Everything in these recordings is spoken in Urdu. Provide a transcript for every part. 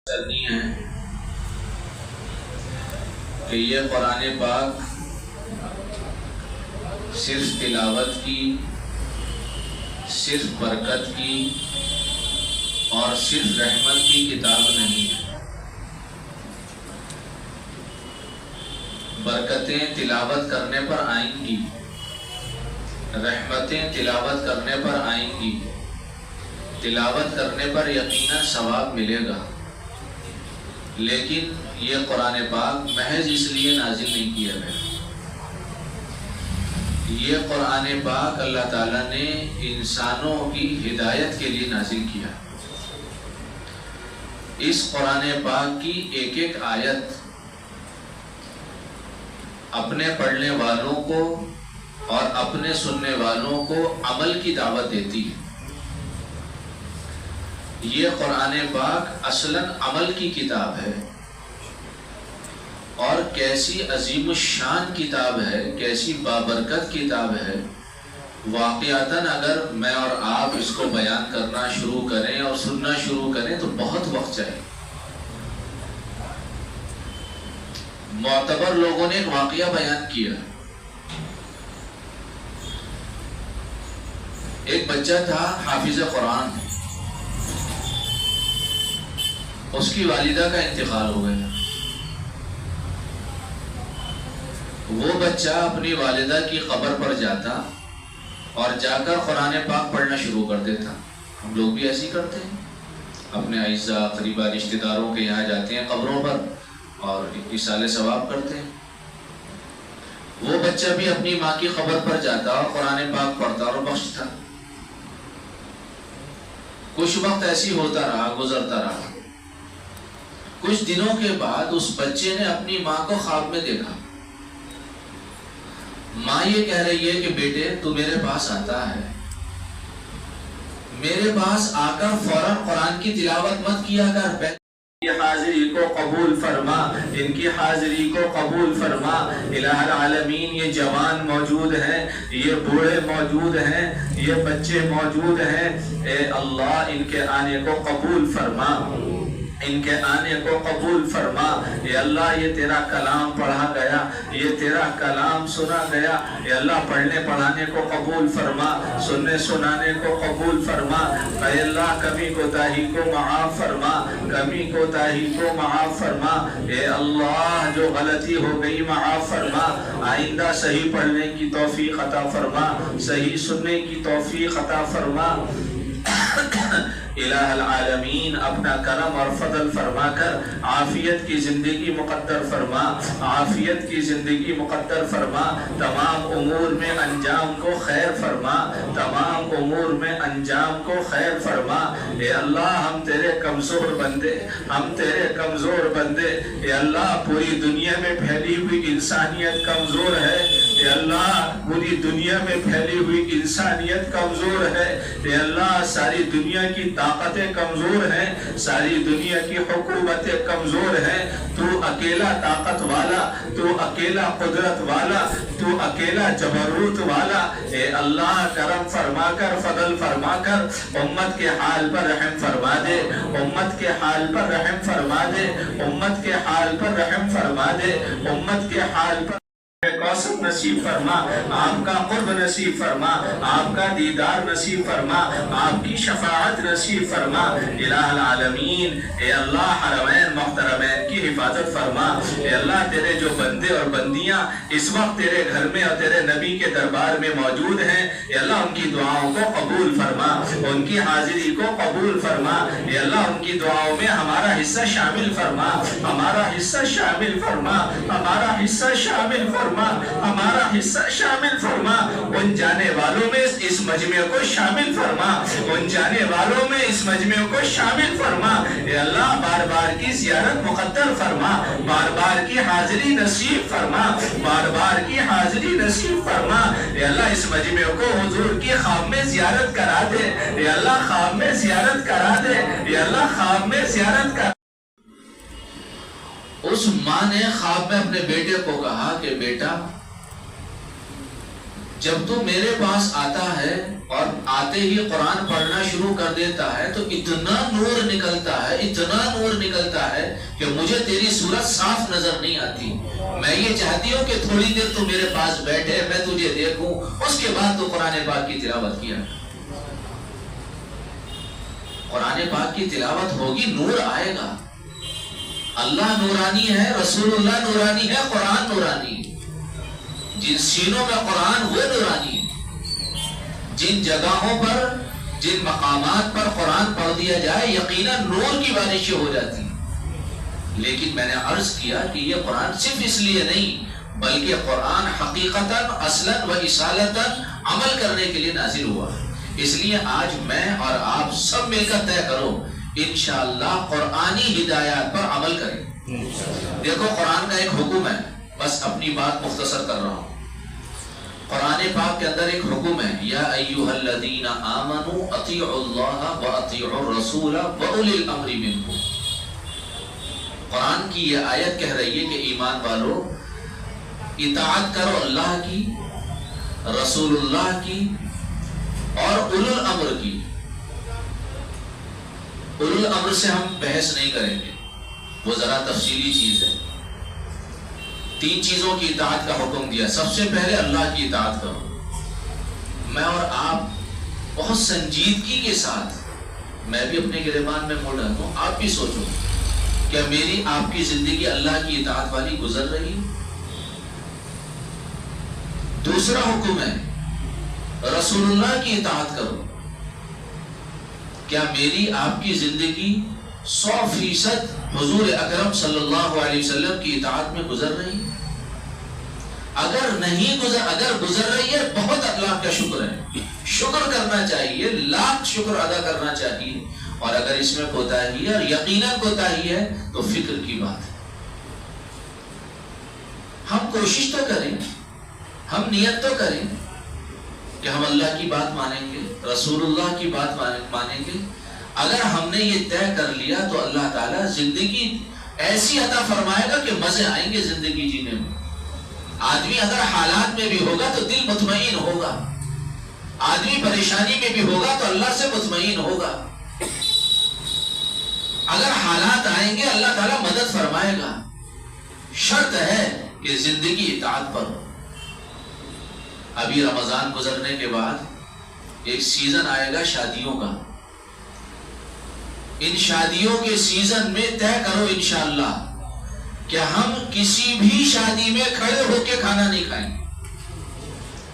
کرنی ہے کہ یہ قرآن پاک صرف تلاوت کی، صرف برکت کی اور صرف رحمت کی کتاب نہیں ہے۔ برکتیں تلاوت کرنے پر آئیں گی، رحمتیں تلاوت کرنے پر آئیں گی، تلاوت کرنے پر یقیناً ثواب ملے گا، لیکن یہ قرآن پاک محض اس لیے نازل نہیں کیا گیا۔ یہ قرآن پاک اللہ تعالیٰ نے انسانوں کی ہدایت کے لیے نازل کیا۔ اس قرآن پاک کی ایک ایک آیت اپنے پڑھنے والوں کو اور اپنے سننے والوں کو عمل کی دعوت دیتی ہے۔ یہ قرآن پاک اصلاً عمل کی کتاب ہے، اور کیسی عظیم الشان کتاب ہے، کیسی بابرکت کتاب ہے۔ واقعتاً اگر میں اور آپ اس کو بیان کرنا شروع کریں اور سننا شروع کریں تو بہت وقت جائے۔ معتبر لوگوں نے ایک واقعہ بیان کیا۔ ایک بچہ تھا حافظ قرآن، اس کی والدہ کا انتقال ہو گیا۔ وہ بچہ اپنی والدہ کی قبر پر جاتا اور جا کر قرآن پاک پڑھنا شروع کر دیتا۔ ہم لوگ بھی ایسی کرتے ہیں، اپنے اعزاء قریبا رشتہ داروں کے یہاں جاتے ہیں قبروں پر اور ایصال ثواب کرتے ہیں۔ وہ بچہ بھی اپنی ماں کی قبر پر جاتا اور قرآن پاک پڑھتا اور بخشتا۔ کچھ وقت ایسی ہوتا رہا، گزرتا رہا۔ کچھ دنوں کے بعد اس بچے نے اپنی ماں کو خواب میں دیکھا۔ ماں یہ کہہ رہی ہے کہ بیٹے تو میرے پاس آتا ہے، میرے پاس آ کر فوراً قرآن کی تلاوت مت کیا کر، ان کی حاضری کو قبول فرما، ان کی حاضری کو قبول فرما۔ الہ العالمین یہ جوان موجود ہیں، یہ بوڑھے موجود ہیں، یہ بچے موجود ہیں، اے اللہ ان کے آنے کو قبول فرما، ان کے آنے کو قبول فرما۔ اے اللہ یہ تیرا کلام پڑھا گیا، یہ تیرا کلام سنا گیا، اے اللہ پڑھنے پڑھانے کو قبول فرما، سننے سنانے کو قبول فرما۔ اے اللہ کمی کوتاہی کو معاف فرما، کمی کوتاہی کو معاف فرما۔ اے اللہ جو غلطی ہو گئی معاف فرما، آئندہ صحیح پڑھنے کی توفیق عطا فرما، صحیح سننے کی توفیق عطا فرما۔ الہ العالمین اپنا کرم اور فضل فرما کر عافیت کی زندگی مقدر فرما، عافیت کی زندگی مقدر فرما۔ تمام امور میں انجام کو خیر فرما، تمام امور میں انجام کو خیر فرما۔ اے اللہ ہم تیرے کمزور بندے، ہم تیرے کمزور بندے، اے اللہ پوری دنیا میں پھیلی ہوئی انسانیت کمزور ہے، اے اللہ پوری دنیا میں پھیلی ہوئی انسانیت کمزور ہے، اے اللہ ساری دنیا کی طاقتیں کمزور ہیں، ساری دنیا کی حکومتیں کمزور ہیں۔ تو اکیلا طاقت والا، تو اکیلا قدرت والا، تو اکیلا جبروت والا، اے اللہ کرم فرما کر فضل فرما کر امت کے حال پر رحم فرما دے، امت کے حال پر رحم فرما دے، امت کے حال پر رحم فرما دے، امت کے حال پر کوثر نصیب فرما، آپ کا قرب نصیب فرما، آپ کا دیدار نصیب فرما، آپ کی شفاعت نصیب فرما۔ الہ العالمین اے اللہ حرمین محترمین کی حفاظت فرما۔ اے اللہ تیرے جو بندے اور بندیاں اس وقت تیرے گھر میں اور تیرے نبی کے دربار میں موجود ہیں، اے اللہ ان کی دعاؤں کو قبول فرما، ان کی حاضری کو قبول فرما۔ اے اللہ ان کی دعاؤں میں ہمارا حصہ شامل فرما، ہمارا حصہ شامل فرما، ہمارا حصہ شامل فرما، ہمارا حصہ شامل فرما۔ ان جانے والوں میں اس مجمع کو شامل فرما، ان جانے والوں میں اس مجمع کو شامل فرما۔ اے اللہ بار بار کی زیارت مقدر فرما، بار بار کی حاضری نصیب فرما، بار بار کی حاضری نصیب فرما۔ اے اللہ اس مجمع کو حضور کی خواب میں زیارت کرا دے، اے اللہ خواب میں زیارت کرا دے، اے اللہ خواب میں زیارت کرا دے۔ اس ماں نے خواب میں اپنے بیٹے کو کہا کہ بیٹا جب تو میرے پاس آتا ہے اور آتے ہی قرآن پڑھنا شروع کر دیتا ہے تو اتنا نور نکلتا ہے کہ مجھے تیری صورت صاف نظر نہیں آتی. میں یہ چاہتی ہوں کہ تھوڑی دیر تو میرے پاس بیٹھے، میں تجھے دیکھوں، اس کے بعد تو قرآن پاک کی تلاوت کیا. قرآن پاک کی تلاوت ہوگی، نور آئے گا. اللہ نورانی ہے، رسول اللہ نورانی ہے، قرآن نورانی ہے. جن سینوں میں قرآن وہ نورانی ہے. جن جگہوں پر، جن مقامات پر قرآن پڑھ دیا جائے یقیناً نور کی بارشیں ہو جاتی ہیں. لیکن میں نے عرض کیا کہ یہ قرآن صرف اس لیے نہیں بلکہ قرآن حقیقتاً اصلاً و اصالتاً عمل کرنے کے لیے نازل ہوا. اس لیے آج میں اور آپ سب مل کر طے کرو انشاءاللہ قرآنی ہدایات پر عمل کریں. دیکھو قرآن کا ایک حکم ہے، بس اپنی بات مختصر کر رہا ہوں. قرآن پاک کے اندر ایک حکم ہے، یا ایھا الذین آمنوا اطیعوا اللہ واطیعوا الرسول واولی الامر منکم. قرآن کی یہ آیت کہہ رہی ہے کہ ایمان والو اطاعت کرو اللہ کی، رسول اللہ کی اور اولو الامر کی. اولو الامر سے ہم بحث نہیں کریں گے، وہ ذرا تفصیلی چیز ہے. 3 چیزوں کی اطاعت کا حکم دیا. سب سے پہلے اللہ کی اطاعت کرو. میں اور آپ بہت سنجیدگی کے ساتھ، میں بھی اپنے گریبان میں موڑ رہتا ہوں، آپ بھی سوچو کیا میری آپ کی زندگی اللہ کی اطاعت والی گزر رہی؟ دوسرا حکم ہے رسول اللہ کی اطاعت کرو. کیا میری آپ کی زندگی 100% حضور اکرم صلی اللہ علیہ وسلم کی اطاعت میں گزر رہی؟ اگر نہیں اگر گزر رہی ہے بہت اللہ کا شکر ہے، شکر کرنا چاہیے، لاکھ شکر ادا کرنا چاہیے. اور اگر اس میں کوتاہی ہے، اور یقیناً کوتاہی ہے، تو فکر کی بات ہے. ہم کوشش تو کریں، ہم نیت تو کریں کہ ہم اللہ کی بات مانیں گے، رسول اللہ کی بات مانیں گے. اگر ہم نے یہ طے کر لیا تو اللہ تعالیٰ زندگی ایسی عطا فرمائے گا کہ مزے آئیں گے زندگی جینے میں. آدمی اگر حالات میں بھی ہوگا تو دل مطمئن ہوگا، آدمی پریشانی میں بھی ہوگا تو اللہ سے مطمئن ہوگا. اگر حالات آئیں گے اللہ تعالیٰ مدد فرمائے گا. شرط ہے کہ زندگی اطاعت پر ہو. ابھی رمضان گزرنے کے بعد ایک سیزن آئے گا شادیوں کا. ان شادیوں کے سیزن میں طے کرو انشاءاللہ کہ ہم کسی بھی شادی میں کھڑے ہو کے کھانا نہیں کھائیں.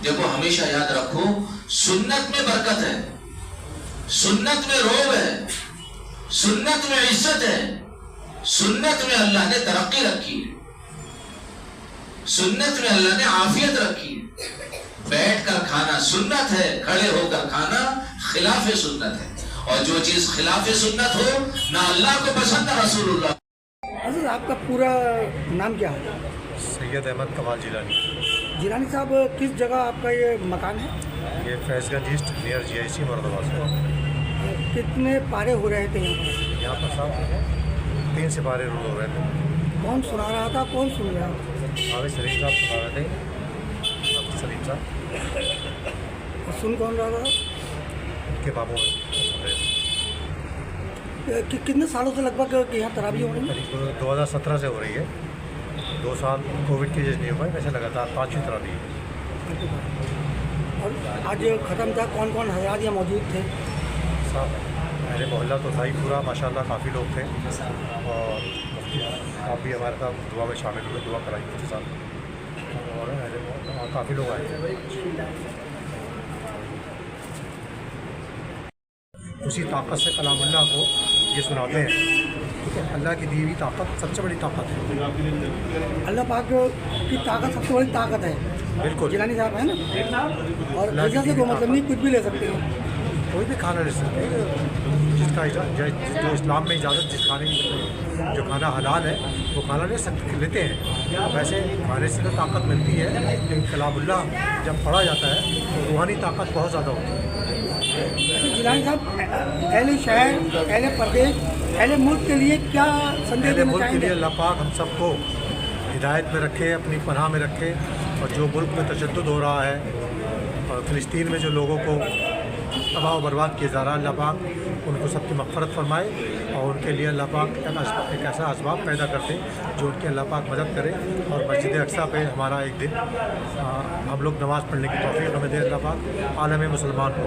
دیکھو ہمیشہ یاد رکھو سنت میں برکت ہے، سنت میں روب ہے، سنت میں عزت ہے، سنت میں اللہ نے ترقی رکھی ہے، سنت میں اللہ نے عافیت رکھی ہے. بیٹھ کر کھانا سنت ہے، کھڑے ہو کر کھانا خلاف سنت ہے. اور جو چیز خلاف سنت ہو نہ اللہ کو پسند نہ رسول اللہ. حضرت آپ کا پورا نام کیا ہے؟ سید احمد کمال جیلانی. جیلانی صاحب کس جگہ آپ کا یہ مکان ہے؟ یہ فیض گنج ایسٹ نیئر GIC مرادآباد سے. کتنے پارے ہو رہے تھے یہاں پر؟ یہاں پر صاحب 3 سپارے رول ہو رہے تھے. کون سنا رہا تھا، کون سن رہا تھا؟ عابد سلیم صاحب سنا رہے تھے. عابد سلیم صاحب. اور سن کون رہا تھا؟ ان کے بابو سن رہے تھے. کتنے سالوں سے لگ بھگ یہاں تراویح ہو رہی ہے؟ قریب 2017 سے ہو رہی ہے. 2 سال کووڈ کی وجہ سے نہیں ہو پائے، ویسے لگاتار 5ویں تراویح. اور آج ختم تھا، کون کون حضرات یہاں موجود تھے؟ صاحب میرے محلہ تو تھا ہی پورا ماشاءاللہ، کافی لوگ تھے. اور مفتی آپ بھی ہمارے ساتھ دعا میں شامل ہوئے، دعا کرائی مفتی صاحب. اور کافی لوگ آئے تھے. اسی طاقت سے کلام اللہ کو یہ سناتے ہیں. ٹھیک ہے، اللہ کی دی ہوئی طاقت سب سے بڑی طاقت ہے. اللہ پاک کی طاقت سب سے بڑی طاقت ہے. بالکل جیلانی صاحب ہے نا. اور غذا سے کوئی مطلب نہیں، کچھ بھی لے سکتے ہیں، کوئی بھی کھانا لے سکتے ہیں جس کا جو اسلام میں اجازت، جس کھانے کی جو کھانا حلال ہے وہ کھانا لیتے ہیں. ویسے کھانے سے تو طاقت ملتی ہے، لیکن کلام اللہ جب پڑھا جاتا ہے تو روحانی طاقت بہت زیادہ ہوتی ہے. جیلانی صاحب اہل شہر، اہل پردیش، اہل ملک کے لیے کیا سندیش دینا ملک کے چاہیں لیے گے؟ اللہ پاک ہم سب کو ہدایت میں رکھے، اپنی پناہ میں رکھے. اور جو ملک میں تشدد ہو رہا ہے، اور فلسطین میں جو لوگوں کو تباہ و برباد کیا جا رہا ہے، اللہ پاک ان کو سب کی مغفرت فرمائے اور ان کے لیے اللہ پاک ایک ایسا اسباب پیدا کرتے جو ان کی اللہ پاک مدد کرے، اور مسجد اقصیٰ پہ ہمارا ایک دن ہم لوگ نماز پڑھنے کی توفیق ہمیں دے اللہ پاک، عالم مسلمان کو.